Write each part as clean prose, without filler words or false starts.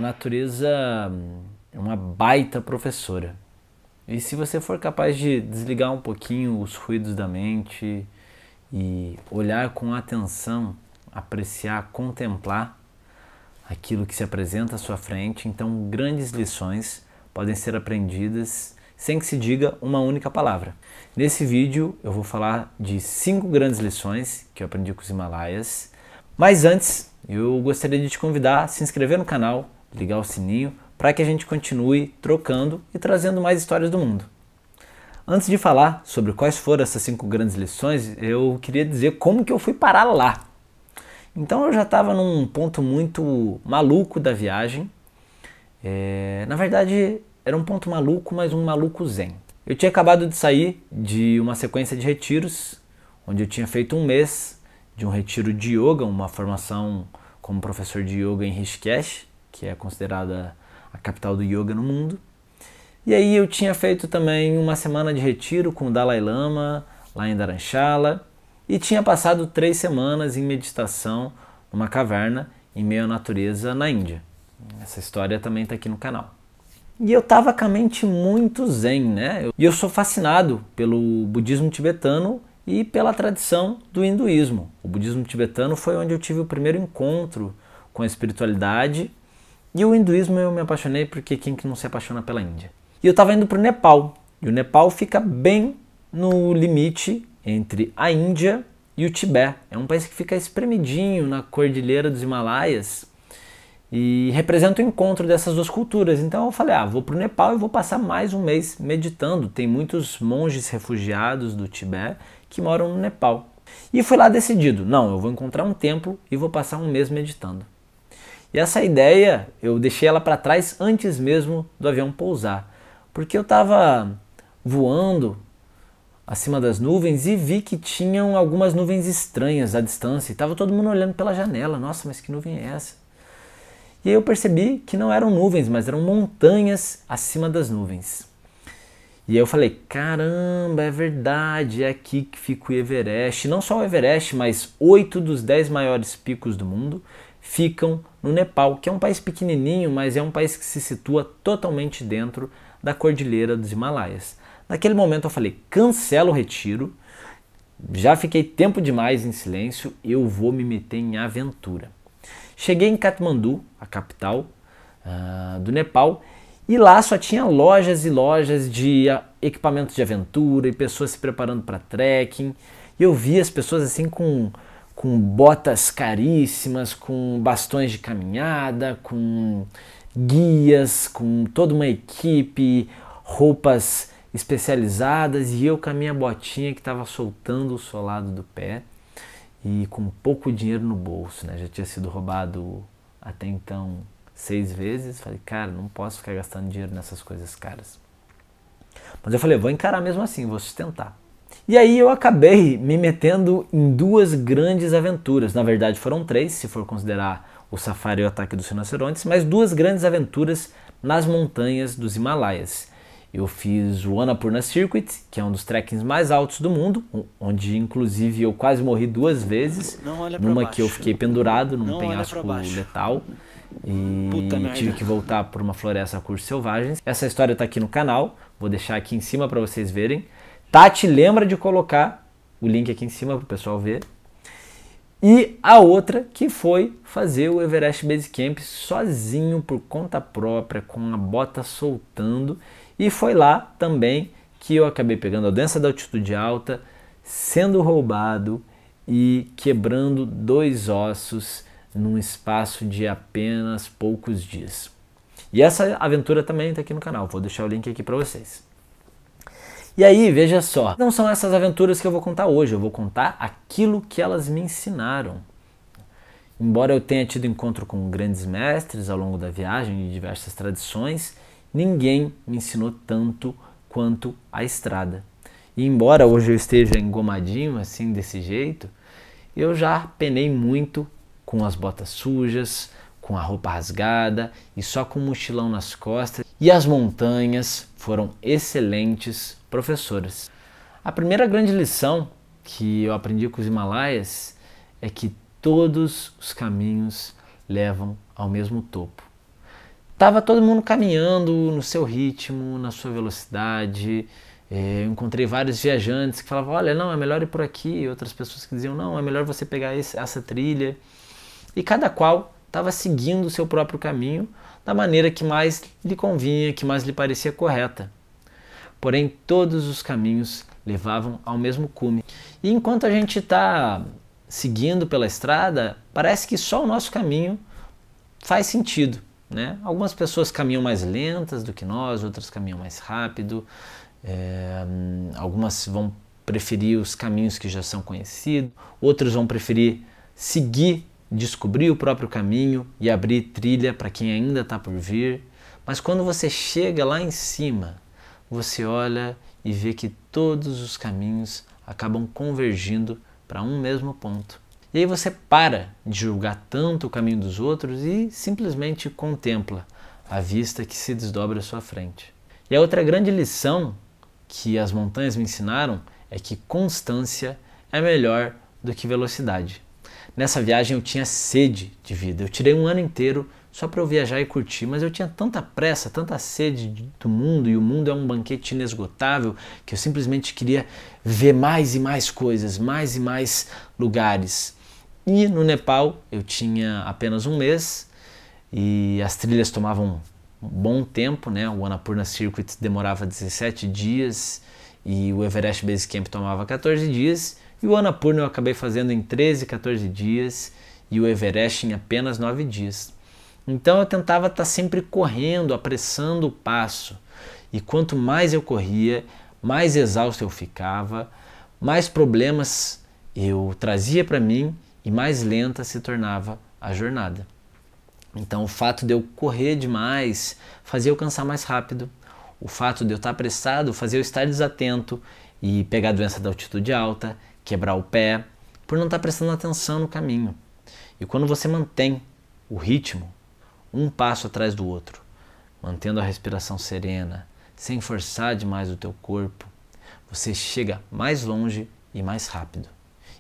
natureza é uma baita professora. E se você for capaz de desligar um pouquinho os ruídos da mente e olhar com atenção, apreciar, contemplar aquilo que se apresenta à sua frente, então grandes lições podem ser aprendidas sem que se diga uma única palavra. Nesse vídeo eu vou falar de 5 grandes lições que eu aprendi com os Himalaias, mas antes eu gostaria de te convidar a se inscrever no canal, ligar o sininho, para que a gente continue trocando e trazendo mais histórias do mundo. Antes de falar sobre quais foram essas 5 grandes lições, eu queria dizer como que eu fui parar lá. Então eu já estava num ponto muito maluco da viagem. Na verdade era um ponto maluco, mas um maluco zen. Eu tinha acabado de sair de uma sequência de retiros, onde eu tinha feito um mês de um retiro de yoga, uma formação como professor de yoga em Rishikesh, que é considerada a capital do yoga no mundo. E aí eu tinha feito também uma semana de retiro com o Dalai Lama, lá em Dharamshala, e tinha passado 3 semanas em meditação numa caverna em meio à natureza na Índia. Essa história também está aqui no canal. E eu estava com a mente muito zen, né? E eu sou fascinado pelo budismo tibetano e pela tradição do hinduísmo. O budismo tibetano foi onde eu tive o primeiro encontro com a espiritualidade, e o hinduísmo eu me apaixonei porque quem que não se apaixona pela Índia? E eu estava indo para o Nepal, e o Nepal fica bem no limite entre a Índia e o Tibete. É um país que fica espremidinho na cordilheira dos Himalaias e representa o encontro dessas duas culturas. Então eu falei, vou para o Nepal e vou passar mais um mês meditando. Tem muitos monges refugiados do Tibete que moram no Nepal. E fui lá decidido, não, eu vou encontrar um templo e vou passar um mês meditando. E essa ideia, eu deixei ela para trás antes mesmo do avião pousar, porque eu estava voando acima das nuvens e vi que tinham algumas nuvens estranhas à distância, e estava todo mundo olhando pela janela, nossa, mas que nuvem é essa? E aí eu percebi que não eram nuvens, mas eram montanhas acima das nuvens. E aí eu falei, caramba, é verdade, é aqui que fica o Everest. Não só o Everest, mas 8 dos 10 maiores picos do mundo ficam no Nepal, que é um país pequenininho, mas é um país que se situa totalmente dentro da cordilheira dos Himalaias. Naquele momento eu falei, cancela o retiro, já fiquei tempo demais em silêncio, eu vou me meter em aventura. Cheguei em Katmandu, a capital do Nepal, e lá só tinha lojas e lojas de equipamentos de aventura e pessoas se preparando para trekking. E eu vi as pessoas assim com botas caríssimas, com bastões de caminhada, com guias, com toda uma equipe, roupas especializadas, e eu com a minha botinha que estava soltando o solado do pé e com pouco dinheiro no bolso, né? Já tinha sido roubado até então 6 vezes. Falei, cara, não posso ficar gastando dinheiro nessas coisas caras. Mas eu falei, vou encarar mesmo assim, vou sustentar. E aí eu acabei me metendo em 2 grandes aventuras. Na verdade foram 3, se for considerar o safari e o ataque dos rinocerontes, mas 2 grandes aventuras nas montanhas dos Himalaias. Eu fiz o Annapurna Circuit, que é um dos trekkings mais altos do mundo, onde inclusive eu quase morri 2 vezes, numa que eu fiquei pendurado num penhasco letal e tive que voltar por uma floresta a cursos selvagens. Essa história está aqui no canal, vou deixar aqui em cima para vocês verem. Tati lembra de colocar o link aqui em cima para o pessoal ver. E a outra que foi fazer o Everest Base Camp sozinho, por conta própria, com a bota soltando. E foi lá também que eu acabei pegando a doença da altitude alta, sendo roubado e quebrando 2 ossos num espaço de apenas poucos dias. E essa aventura também está aqui no canal, vou deixar o link aqui para vocês. E aí, veja só, não são essas aventuras que eu vou contar hoje, eu vou contar aquilo que elas me ensinaram. Embora eu tenha tido encontro com grandes mestres ao longo da viagem de diversas tradições, ninguém me ensinou tanto quanto a estrada. E embora hoje eu esteja engomadinho assim desse jeito, eu já penei muito com as botas sujas, com a roupa rasgada e só com um mochilão nas costas. E as montanhas foram excelentes professoras. A primeira grande lição que eu aprendi com os Himalaias é que todos os caminhos levam ao mesmo topo. tava todo mundo caminhando no seu ritmo, na sua velocidade. Eu encontrei vários viajantes que falavam, olha, não, é melhor ir por aqui. E outras pessoas que diziam, não, é melhor você pegar essa trilha. E cada qual estava seguindo o seu próprio caminho da maneira que mais lhe convinha, que mais lhe parecia correta. Porém, todos os caminhos levavam ao mesmo cume. E enquanto a gente está seguindo pela estrada, parece que só o nosso caminho faz sentido, né? Algumas pessoas caminham mais lentas do que nós, outras caminham mais rápido. Algumas vão preferir os caminhos que já são conhecidos, outros vão preferir seguir, descobrir o próprio caminho e abrir trilha para quem ainda está por vir. Mas quando você chega lá em cima, você olha e vê que todos os caminhos acabam convergindo para um mesmo ponto. E aí você para de julgar tanto o caminho dos outros e simplesmente contempla a vista que se desdobra à sua frente. E a outra grande lição que as montanhas me ensinaram é que constância é melhor do que velocidade. Nessa viagem eu tinha sede de vida. Eu tirei um ano inteiro só para eu viajar e curtir, mas eu tinha tanta pressa, tanta sede do mundo, e o mundo é um banquete inesgotável, que eu simplesmente queria ver mais e mais coisas, mais e mais lugares. E no Nepal eu tinha apenas um mês e as trilhas tomavam um bom tempo, né? O Annapurna Circuit demorava 17 dias e o Everest Base Camp tomava 14 dias. E o Annapurna eu acabei fazendo em 13, 14 dias e o Everest em apenas 9 dias. Então eu tentava estar sempre correndo, apressando o passo. E quanto mais eu corria, mais exausto eu ficava, mais problemas eu trazia para mim e mais lenta se tornava a jornada. Então o fato de eu correr demais fazia eu cansar mais rápido. O fato de eu estar apressado fazia eu estar desatento e pegar a doença da altitude alta, quebrar o pé, por não estar prestando atenção no caminho. E quando você mantém o ritmo, um passo atrás do outro, mantendo a respiração serena, sem forçar demais o teu corpo, você chega mais longe e mais rápido.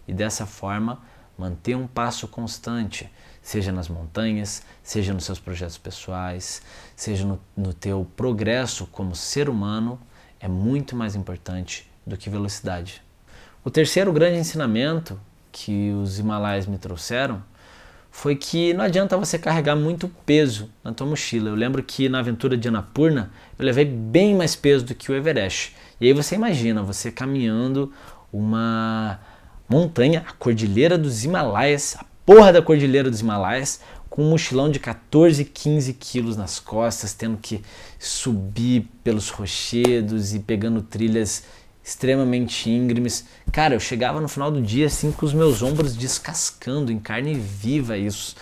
E dessa forma, manter um passo constante, seja nas montanhas, seja nos seus projetos pessoais, seja no teu progresso como ser humano, é muito mais importante do que velocidade. O terceiro grande ensinamento que os Himalaias me trouxeram foi que não adianta você carregar muito peso na tua mochila. Eu lembro que na aventura de Annapurna eu levei bem mais peso do que o Everest. E aí você imagina, você caminhando uma montanha, a Cordilheira dos Himalaias, a porra da Cordilheira dos Himalaias, com um mochilão de 14, 15 quilos nas costas, tendo que subir pelos rochedos e pegando trilhas extremamente íngremes. Cara, eu chegava no final do dia assim com os meus ombros descascando em carne viva isso,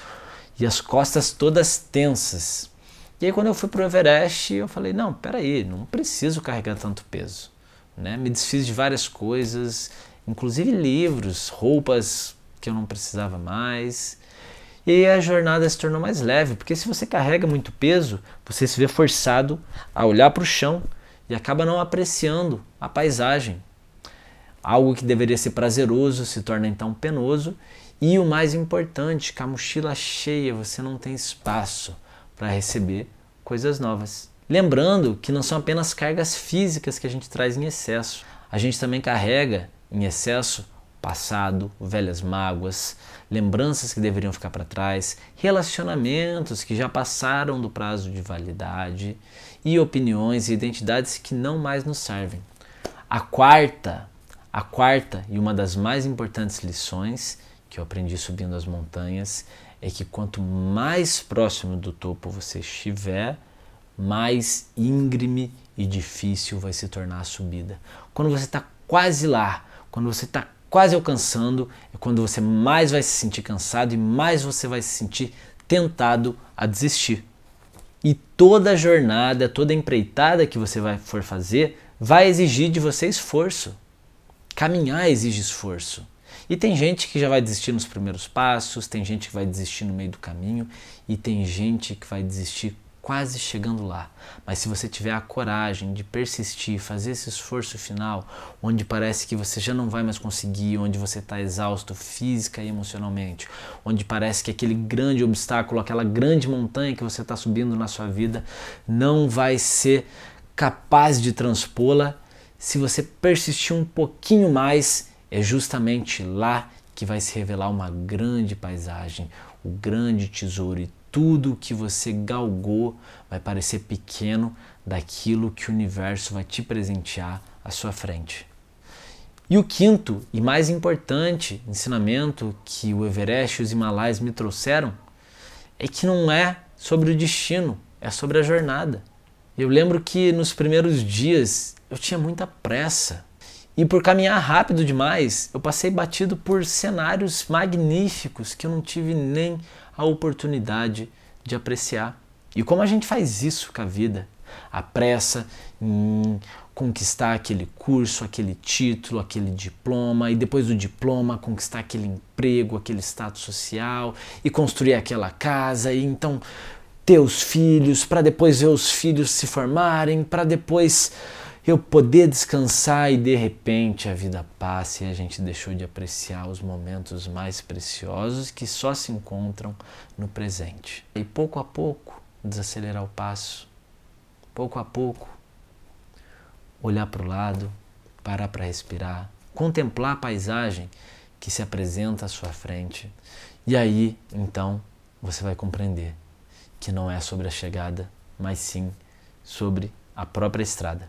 e as costas todas tensas. E aí quando eu fui pro Everest eu falei, não, peraí, não preciso carregar tanto peso, né? Me desfiz de várias coisas, inclusive livros, roupas que eu não precisava mais. E aí a jornada se tornou mais leve, porque se você carrega muito peso, você se vê forçado a olhar para o chão e acaba não apreciando a paisagem. Algo que deveria ser prazeroso se torna então penoso. E o mais importante, com a mochila cheia, você não tem espaço para receber coisas novas. Lembrando que não são apenas cargas físicas que a gente traz em excesso. A gente também carrega em excesso passado, velhas mágoas, lembranças que deveriam ficar para trás, relacionamentos que já passaram do prazo de validade e opiniões e identidades que não mais nos servem. A quarta e uma das mais importantes lições que eu aprendi subindo as montanhas é que quanto mais próximo do topo você estiver, mais íngreme e difícil vai se tornar a subida. Quando você está quase lá, quando você está quase alcançando, é quando você mais vai se sentir cansado e mais você vai se sentir tentado a desistir. E toda jornada, toda empreitada que você for fazer, vai exigir de você esforço. Caminhar exige esforço. E tem gente que já vai desistir nos primeiros passos, tem gente que vai desistir no meio do caminho e tem gente que vai desistir quase chegando lá. Mas se você tiver a coragem de persistir, fazer esse esforço final, onde parece que você já não vai mais conseguir, onde você está exausto física e emocionalmente, onde parece que aquele grande obstáculo, aquela grande montanha que você está subindo na sua vida não vai ser capaz de transpô-la, se você persistir um pouquinho mais, é justamente lá que vai se revelar uma grande paisagem, o grande tesouro, e tudo que você galgou vai parecer pequeno daquilo que o universo vai te presentear à sua frente. E o quinto e mais importante ensinamento que o Everest e os Himalaias me trouxeram é que não é sobre o destino, é sobre a jornada. Eu lembro que nos primeiros dias eu tinha muita pressa. E por caminhar rápido demais, eu passei batido por cenários magníficos que eu não tive nem a oportunidade de apreciar. E como a gente faz isso com a vida? A pressa em conquistar aquele curso, aquele título, aquele diploma, e depois do diploma conquistar aquele emprego, aquele status social, e construir aquela casa, e então ter os filhos, para depois ver os filhos se formarem, para depois eu poder descansar, e de repente a vida passa e a gente deixou de apreciar os momentos mais preciosos que só se encontram no presente. E pouco a pouco desacelerar o passo, pouco a pouco olhar para o lado, parar para respirar, contemplar a paisagem que se apresenta à sua frente, e aí então você vai compreender que não é sobre a chegada, mas sim sobre a própria estrada.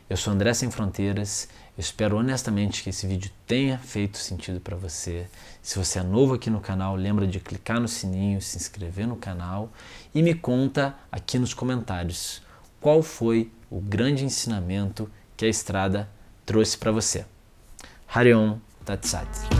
Eu sou André Sem Fronteiras, eu espero honestamente que esse vídeo tenha feito sentido para você. Se você é novo aqui no canal, lembra de clicar no sininho, se inscrever no canal e me conta aqui nos comentários qual foi o grande ensinamento que a estrada trouxe para você. Hariom Tat Sat.